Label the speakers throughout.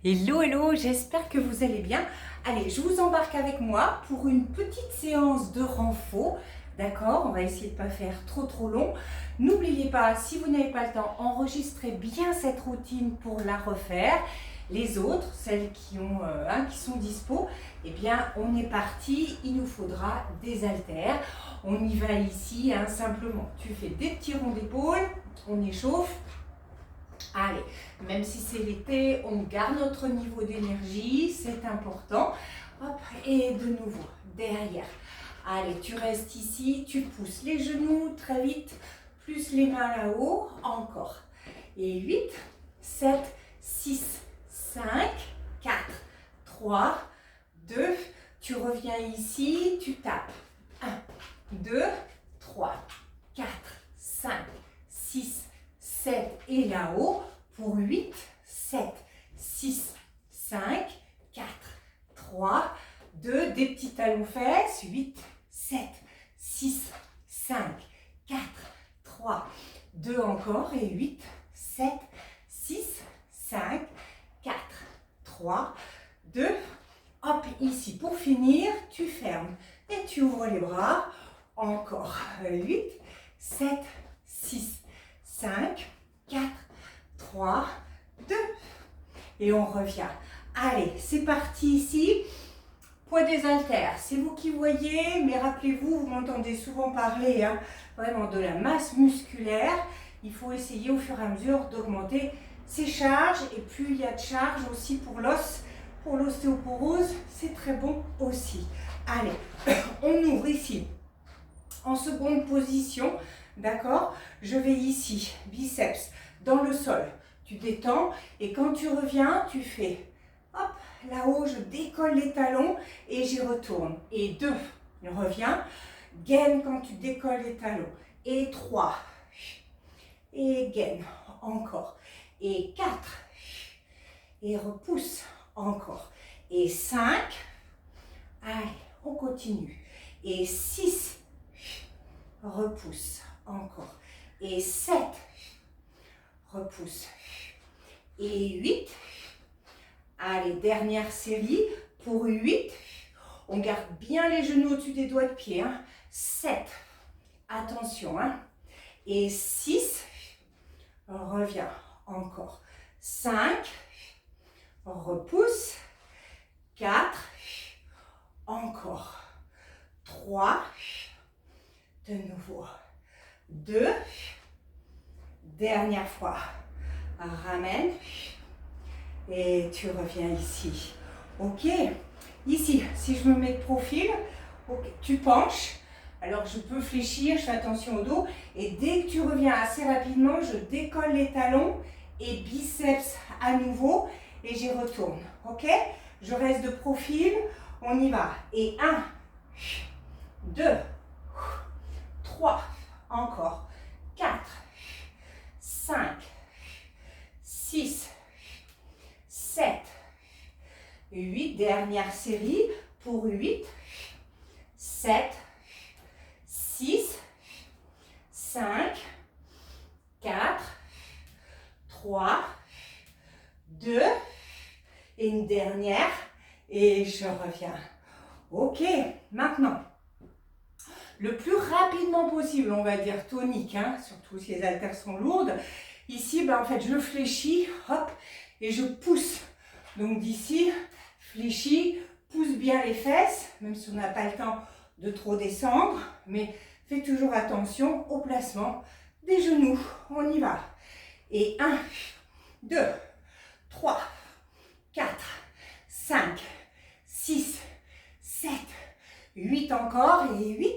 Speaker 1: Hello, hello, j'espère que vous allez bien. Allez, je vous embarque avec moi pour une petite séance de renfort. D'accord, on va essayer de ne pas faire trop long. N'oubliez pas, si vous n'avez pas le temps, enregistrez bien cette routine pour la refaire. Les autres, celles qui sont dispo, eh bien, on est parti. Il nous faudra des haltères. On y va ici, simplement. Tu fais des petits ronds d'épaule, on échauffe. Allez, même si c'est l'été, on garde notre niveau d'énergie, c'est important. Hop, et de nouveau, derrière. Allez, tu restes ici, tu pousses les genoux très vite, plus les mains là-haut, encore. Et 8, 7, 6, 5, 4, 3, 2, tu reviens ici, tu tapes. 1, 2, 3, 4, 5, 6, 7 et là-haut pour 8, 7, 6, 5, 4, 3, 2, des petits talons fesses, 8, 7, 6, 5, 4, 3, 2 encore et 8, 7, 6, 5, 4, 3, 2, hop, ici pour finir, tu fermes et tu ouvres les bras, encore 8, 7, 6, 5, 4, 3, 2 et on revient. Allez, c'est parti ici. Poids des haltères, c'est vous qui voyez, mais rappelez-vous, vous m'entendez souvent parler vraiment de la masse musculaire. Il faut essayer au fur et à mesure d'augmenter ses charges et plus il y a de charges aussi pour l'os, pour l'ostéoporose, c'est très bon aussi. Allez, on ouvre ici en seconde position. D'accord, je vais ici, biceps dans le sol, tu détends et quand tu reviens, tu fais hop, là-haut, je décolle les talons et j'y retourne. Et 2, je reviens, gaine quand tu décolles les talons. Et 3, et gaine, encore. Et 4, et repousse, encore. Et 5, allez, on continue. Et 6, repousse. Encore. Et 7, repousse. Et 8, allez, dernière série pour 8. On garde bien les genoux au-dessus des doigts de pied. 7, attention. Et 6, reviens. Encore. 5, repousse. 4, encore. 3, de nouveau. 2, dernière fois, ramène et tu reviens ici. Ok, ici, si je me mets de profil, okay, tu penches, alors je peux fléchir, je fais attention au dos et dès que tu reviens assez rapidement, je décolle les talons et biceps à nouveau et j'y retourne. Ok, je reste de profil, on y va. Et 1, 2, 3, encore, 4, 5, 6, 7, 8, dernière série pour 8, 7, 6, 5, 4, 3, 2, et une dernière, et je reviens. Ok, maintenant, le plus rapidement possible, on va dire tonique, surtout si les haltères sont lourdes. Ici, en fait, je fléchis, hop, et je pousse. Donc d'ici, fléchis, pousse bien les fesses, même si on n'a pas le temps de trop descendre, mais fais toujours attention au placement des genoux. On y va. Et 1, 2, 3, 4, 5, 6, 7, 8 encore, et 8,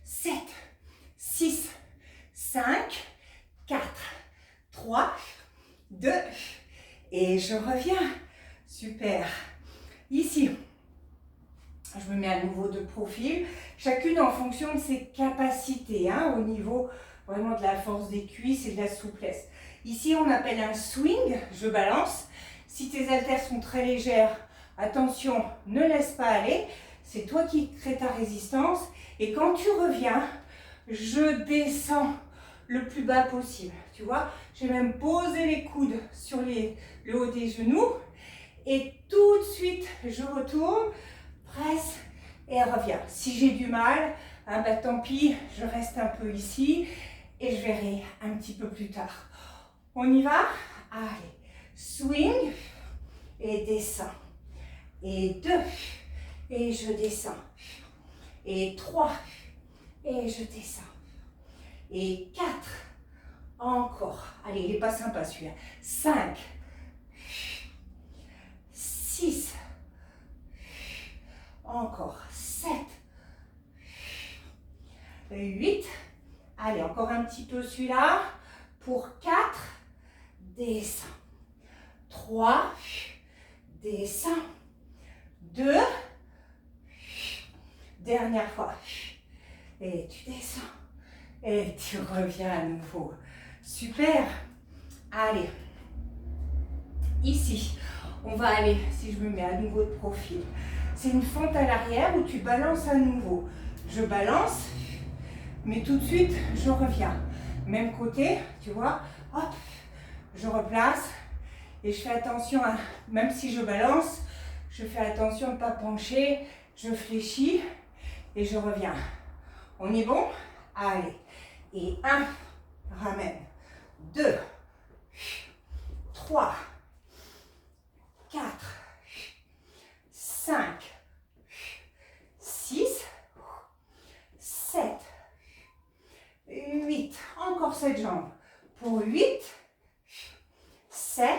Speaker 1: 7, 6, 5, 4, 3, 2, et je reviens. Super. Ici, je me mets à nouveau de profil, chacune en fonction de ses capacités, au niveau vraiment de la force des cuisses et de la souplesse. Ici, on appelle un swing, je balance. Si tes haltères sont très légères, attention, ne laisse pas aller. C'est toi qui crée ta résistance. Et quand tu reviens, je descends le plus bas possible. Tu vois, j'ai même posé les coudes sur le haut des genoux. Et tout de suite, je retourne, presse et reviens. Si j'ai du mal, ah bah tant pis, je reste un peu ici et je verrai un petit peu plus tard. On y va? Allez, swing et descends. Et 2, et je descends. Et 3, et je descends. Et 4, encore. Allez, il n'est pas sympa celui-là. 5, 6, encore. 7, 8. Allez, encore un petit peu celui-là. Pour 4, descends. 3, descends. 2, dernière fois. Et tu descends. Et tu reviens à nouveau. Super. Allez. Ici, on va aller, si je me mets à nouveau de profil. C'est une fente à l'arrière où tu balances à nouveau. Je balance, mais tout de suite, je reviens. Même côté, tu vois, hop, je replace et je fais attention à, même si je balance, je fais attention de ne pas pencher, je fléchis et je reviens. On est bon? Allez. Et 1, ramène. 2, 3, 4, 5, 6, 7, 8. Encore cette jambe. Pour 8, 7,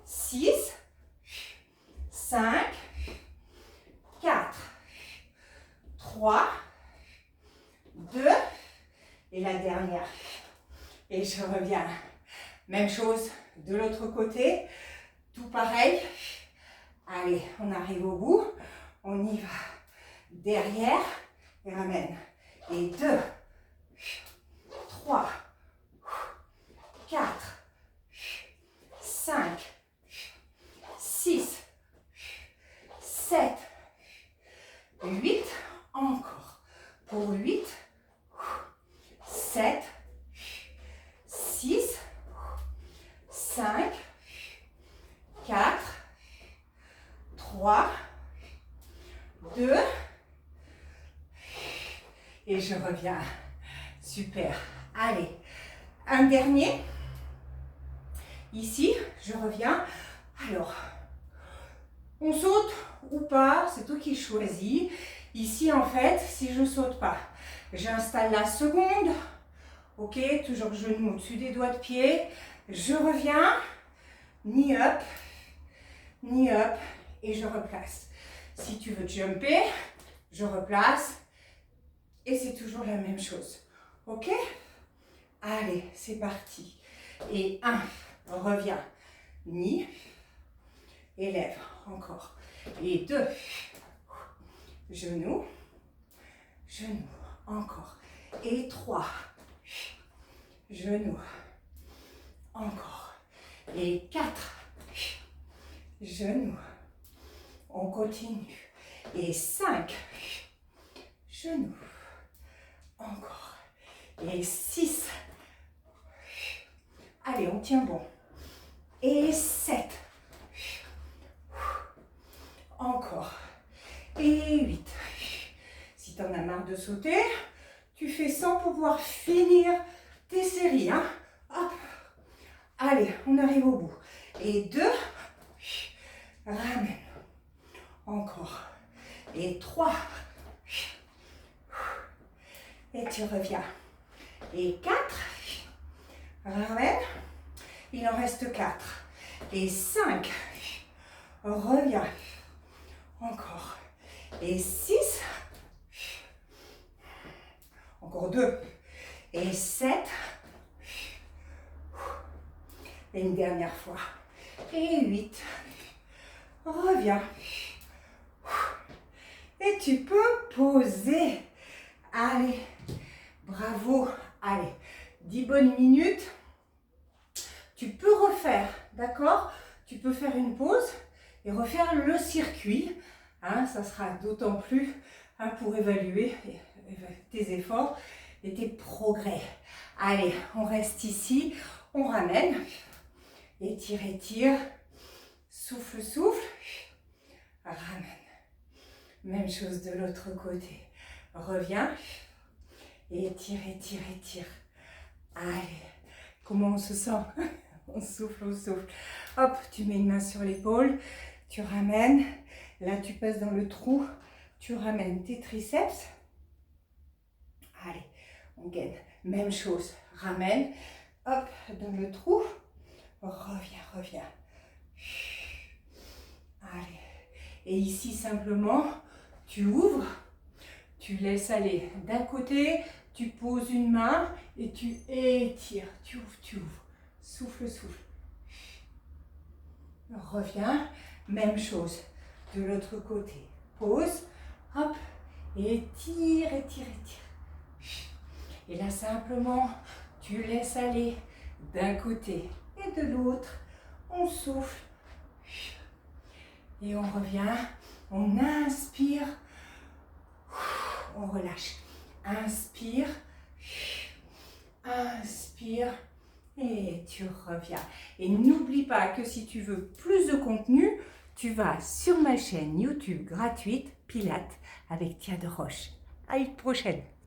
Speaker 1: 6, 5, 4, 3, 2, et la dernière. Et je reviens. Même chose de l'autre côté. Tout pareil. Allez, on arrive au bout. On y va. Derrière. Et ramène. Et 2, 3, 4, 5, 6, 7, 8. Encore. Pour 8, 7, 6, 5, 4, 3, 2, et je reviens. Super. Allez, un dernier. Ici, je reviens. Alors, on saute ou pas, c'est toi qui choisis. Ici, en fait, si je ne saute pas, j'installe la seconde. Ok, toujours genou au-dessus des doigts de pied. Je reviens, knee up, et je replace. Si tu veux jumper, je replace. Et c'est toujours la même chose. Ok? Allez, c'est parti. Et 1, reviens. Knee, élève, encore. Et 2, genou, encore. Et 3, genou, encore. Et 4, genou, on continue. Et 5, genou, encore. Et 6, allez, on tient bon. Et 7, encore. Et 8. Si tu en as marre de sauter, tu fais sans pouvoir finir tes séries. Hein? Hop. Allez, on arrive au bout. Et 2, ramène. Encore. Et 3. Et tu reviens. Et 4. Ramène. Il en reste 4. Et 5. Reviens. Encore. Et 6. Encore 2. Et 7. Et une dernière fois. Et 8. Reviens. Et tu peux poser. Allez. Bravo. Allez. 10 bonnes minutes. Tu peux refaire. D'accord? Tu peux faire une pause et refaire le circuit. Hein, ça sera d'autant plus pour évaluer tes efforts et tes progrès. Allez, on reste ici. On ramène. Étire, étire. Souffle, souffle. Ramène. Même chose de l'autre côté. Reviens. Et étire, étire, étire. Allez. Comment on se sent? On souffle, on souffle. Hop, tu mets une main sur l'épaule. Tu ramènes. Là, tu passes dans le trou. Tu ramènes tes triceps. Allez, on gaine. Même chose. Ramène. Hop, dans le trou. Reviens, reviens. Allez. Et ici, simplement, tu ouvres. Tu laisses aller d'un côté. Tu poses une main et tu étires. Tu ouvres, tu ouvres. Souffle, souffle. Reviens. Même chose. De l'autre côté. Pose. Hop. Et étire, étire, étire. Et là, simplement, tu laisses aller d'un côté et de l'autre. On souffle. Et on revient. On inspire. On relâche. Inspire. Inspire. Et tu reviens. Et n'oublie pas que si tu veux plus de contenu, tu vas sur ma chaîne YouTube gratuite Pilates avec Tia de Roche. À une prochaine.